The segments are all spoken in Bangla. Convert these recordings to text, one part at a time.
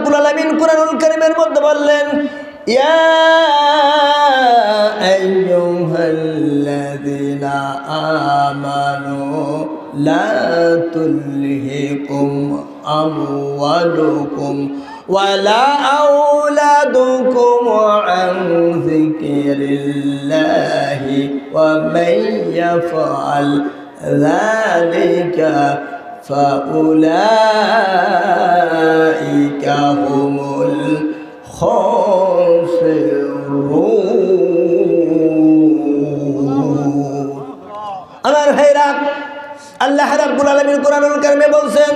রাব্বুল আলামিন কুরআনুল কারীমের মধ্যে বললেন, ইয়া আইয়ুহাল্লাযীনা আমানু লা তুলহিকুম আমওয়ালুকুম ওয়ালা আওলাদুকুম আন যিকরিল্লাহি ওয়া মান ইয়াফআল যালিকা ফাউলাইকা হুমুল খাসিরুন। আমার ভাইরা, আল্লাহ রাব্বুল আলামিন কুরআনুল কারীমে বলছেন,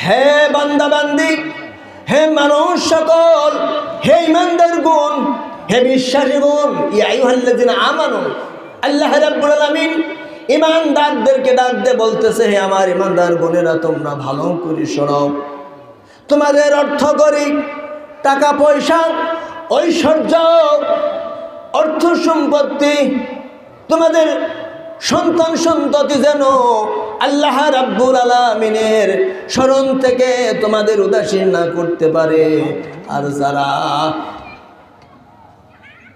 হে বান্দা বান্দি, হে মানুষ সকল, হে ঈমানদার গুণ, হে বিশ্বাসী গুণ, ইয়া আইয়ুহাল্লাযীনা আমানু। আল্লাহ রাব্বুল আলামিন ঈমানদারদেরকে ডাক দিয়ে বলতেছে, হে আমার ঈমানদার গুণেরা, তোমরা ভালো করে শোনো। তোমাদের অর্থ করি, টাকা পয়সা, ঐশ্বর্য, অর্থ সম্পত্তি, তোমাদের সন্তান সন্ততি যেন আল্লাহ রাব্বুল আলামিনের স্মরণ থেকে তোমাদের উদাসীন না করতে পারে। আর যারা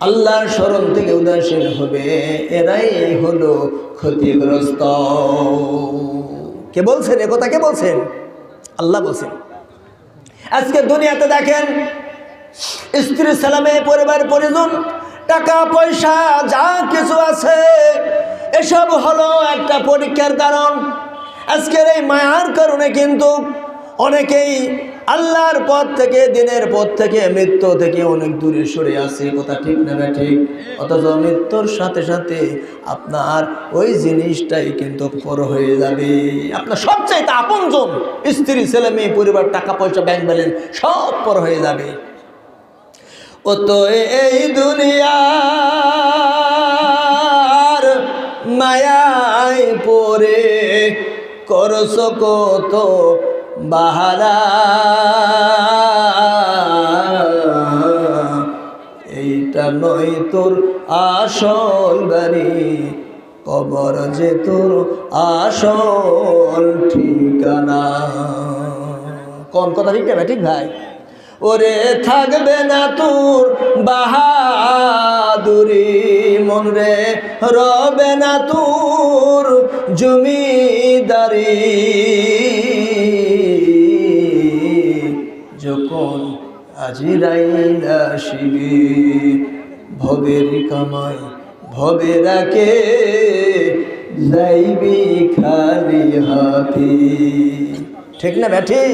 আল্লাহর স্মরণ থেকে উদাসীন হবে, এরাই হলো ক্ষতিগ্রস্ত। কে বলছেন এ কথা? কে বলছেন? আল্লাহ বলছেন। আজকে দুনিয়াতে দেখেন, স্ত্রী সালামে, পরিবার পরিজন, টাকা পয়সা যা কিছু আছে, এসব হলো একটা পরীক্ষার কারণ। আজকের এই মায়ার কারণে কিন্তু অনেকেই আল্লাহর পথ থেকে, দিনের পথ থেকে, মৃত্যু থেকে অনেক দূরে সরে আসে। কথা ঠিক না ঠিক? অথচ মৃত্যুর সাথে সাথে আপনার ওই জিনিসটাই কিন্তু পর হয়ে যাবে। আপনার সবচাইতে আপনজন, স্ত্রী, ছেলে মেয়ে, পরিবার, টাকা পয়সা, ব্যাংক ব্যালেন্স সব পর হয়ে যাবে। ও তো এই দুনিয়ার মায়ায় পড়ে করছো কত বাহারা, এইটা নয় তোর আসল বাড়ি, কবর যে তোর আসল ঠিকানা। কোন কথা ঠিক না ঠিক ভাই? ওরে থাকবে না তোর বাহাদুরি, মন রে রবে না তোর জমিদারি। যখন আজিরাইল আসিবে, ভবের কামাই ভবে রাখে, যাইবি খালি হাতে। ঠিক না ব্যাঠি?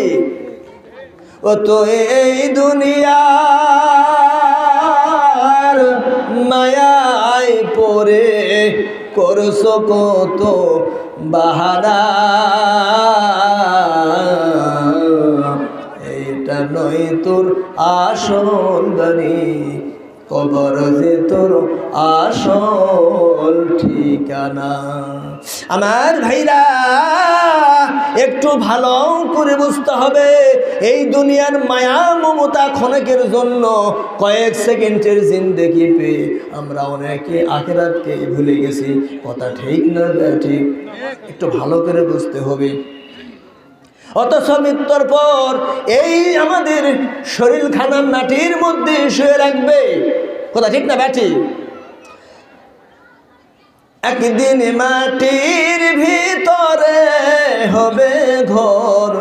ও তো এই দুনিয়ার মায়ায় পড়ে করছো কত বাহারা, এইটা নয় তোর আসল বাড়ি, কবর যে তোর আসল ঠিকানা। আমার ভাইরা, একটু ভালো করে বুঝতে হবে, এই দুনিয়ার মায়া মমতা ক্ষণিকের জন্য, কয়েক সেকেন্ডের জিন্দেগি পেয়ে আমরা অনেকে আখিরাতকে ভুলে গেছি। কথা ঠিক না ঠিক? একটু ভালো করে বুঝতে হবে। অথচ মৃত্যুর পর এই আমাদের শরীর খানার মাটির মধ্যে শুয়ে রাখবে। কথা ঠিক না ব্যাটি? একদিন মাটির ভিতরে হবে ঘর,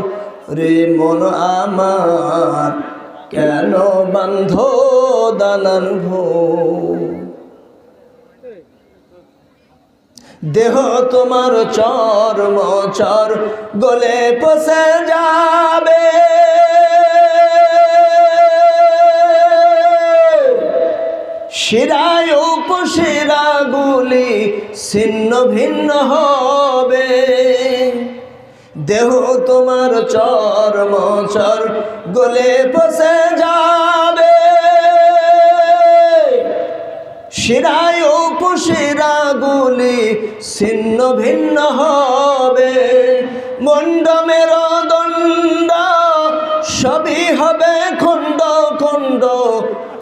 রে মন আমার কেন বান্ধ দালান ঘর। দেহ তোমার চর্ম চর গলে পচে যাবে, শিরায় উপশিরাগুলি ছিন্ন ভিন্ন হবে। দেহ তোমার চর্ম চর গলে পচে যাবে, শিরায় উপশিরাগুলি ছিন্ন ভিন্ন হবে। মন্ড মেরুদণ্ড সবই হবে খণ্ড খণ্ড,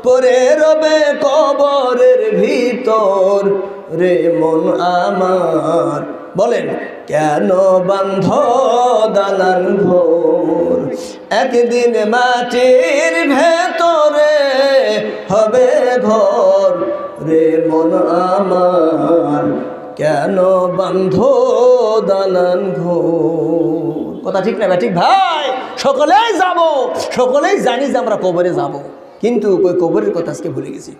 পরে রবে কবরের ভিতর। রে মন আমার বলেন কেন বান্ধ দালান ঘর, একদিন মাটির ভেতরে হবে ঘর রে মন আমার, কেন বান্ধ দালান ঘর। কথা ঠিক না ঠিক ভাই? সকলেই যাব, সকলেই জানি যে আমরা কবরে যাব, কিন্তু ওই কবরের কথা আজকে ভুলে গেছি।